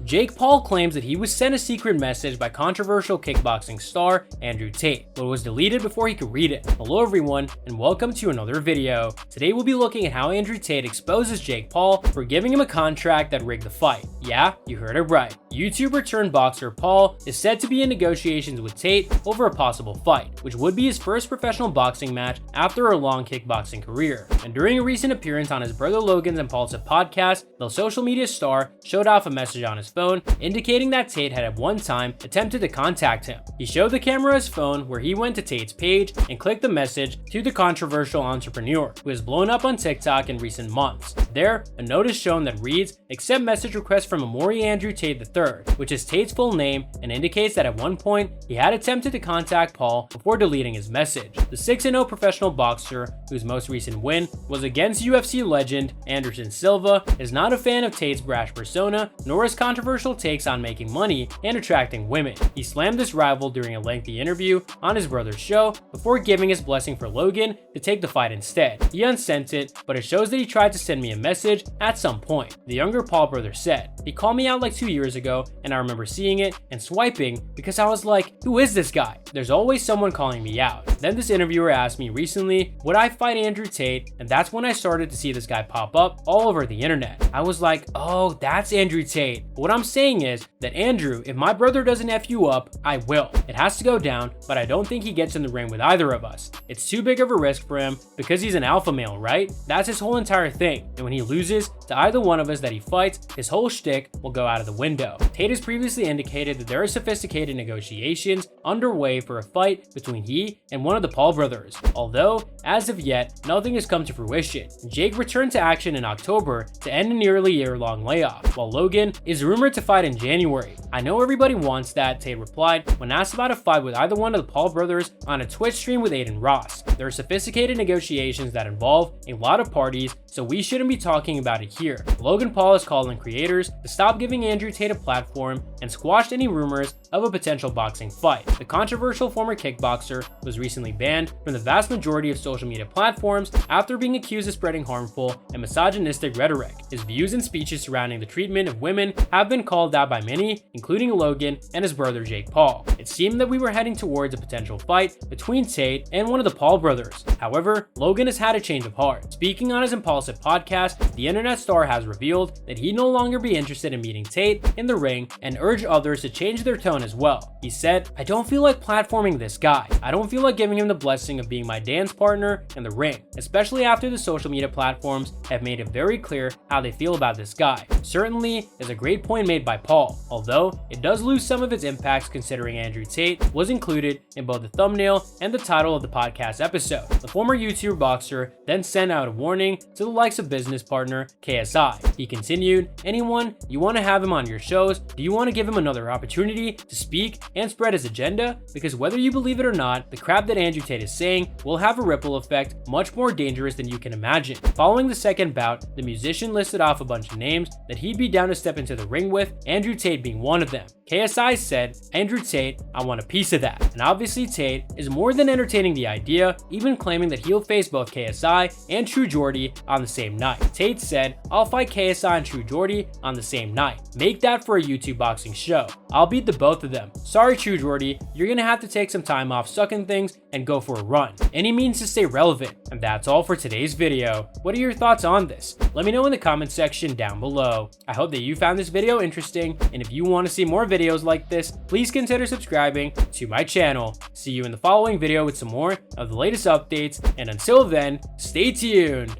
Jake Paul claims that he was sent a secret message by controversial kickboxing star Andrew Tate, but was deleted before he could read it. Hello everyone, and welcome to another video. Today we'll be looking at how Andrew Tate exposes Jake Paul for giving him a contract that rigged the fight. Yeah, you heard it right. YouTuber turned boxer Paul is said to be in negotiations with Tate over a possible fight, which would be his first professional boxing match after a long kickboxing career. And during a recent appearance on his brother Logan's Impulsive podcast, the social media star showed off a message on his phone indicating that Tate had at one time attempted to contact him. He showed the camera his phone where he went to Tate's page and clicked the message to the controversial entrepreneur who has blown up on TikTok in recent months. There, a note is shown that reads, "Accept message request from Amori Andrew Tate III," which is Tate's full name and indicates that at one point he had attempted to contact Paul before deleting his message. The 6-0 professional boxer, whose most recent win was against UFC legend Anderson Silva, is not a fan of Tate's brash persona nor his controversial takes on making money and attracting women. He slammed his rival during a lengthy interview on his brother's show before giving his blessing for Logan to take the fight instead. He unsent it, but it shows that he tried to send me a message at some point, the younger Paul brother said. He called me out like 2 years ago and I remember seeing it and swiping because I was like, who is this guy? There's always someone calling me out. Then this interviewer asked me recently, would I fight Andrew Tate? And that's when I started to see this guy pop up all over the internet. I was like, oh, that's Andrew Tate. But what I'm saying is that Andrew, if my brother doesn't F you up, I will. It has to go down, but I don't think he gets in the ring with either of us. It's too big of a risk for him because he's an alpha male, right? That's his whole entire thing. And when he loses to either one of us that he fights, his whole shtick will go out of the window. Tate has previously indicated that there are sophisticated negotiations underway for a fight between he and one of the Paul brothers. Although, as of yet, nothing has come to fruition. Jake returned to action in October to end a nearly year-long layoff, while Logan is rumored to fight in January. I know everybody wants that, Tate replied when asked about a fight with either one of the Paul brothers on a Twitch stream with Aiden Ross. There are sophisticated negotiations that involve a lot of parties, so we shouldn't be talking about it here. Logan Paul is calling creators to stop giving Andrew Tate a platform and squashed any rumors of a potential boxing fight. The controversial former kickboxer was recently banned from the vast majority of social media platforms after being accused of spreading harmful and misogynistic rhetoric. His views and speeches surrounding the treatment of women have been called out by many, including Logan and his brother Jake Paul. It seemed that we were heading towards a potential fight between Tate and one of the Paul brothers. However, Logan has had a change of heart. Speaking on his Impulsive podcast, the internet star has revealed that he'd no longer be interested in meeting Tate in the ring and urged others to change their tone as well. He said, "I don't feel like platforming this guy. I don't feel like giving him the blessing of being my dance partner in the ring, especially after the social media platforms have made it very clear how they feel about this guy." Certainly is a great point made by Paul, although it does lose some of its impacts considering Andrew Tate was included in both the thumbnail and the title of the podcast episode. The former YouTuber boxer then sent out a warning to the likes of business partner KSI. He continued, "Anyone, you want to have him on your shows? Do you want to give him another opportunity to speak and spread his agenda? Because whether you believe it or not, the crap that Andrew Tate is saying will have a ripple effect much more dangerous than you can imagine." Following the second bout, the musician listed off a bunch of names that he'd be down to step into the ring with, Andrew Tate being one of them. KSI said, "Andrew Tate, I want a piece of that." And obviously Tate is more than entertaining the idea, even claiming that he'll face both KSI and True Jordy on the same night. Tate said, "I'll fight KSI and True Jordy on the same night. Make that for a YouTube boxing show. I'll beat the both of them. Sorry True Jordy, you're gonna have to take some time off sucking things and go for a run." Any means to stay relevant. And that's all for today's video. What are your thoughts on this? Let me know in the comment section down below. I hope that you found this video interesting, and if you want to see more videos like this, please consider subscribing to my channel. See you in the following video with some more of the latest updates, and until then, stay tuned.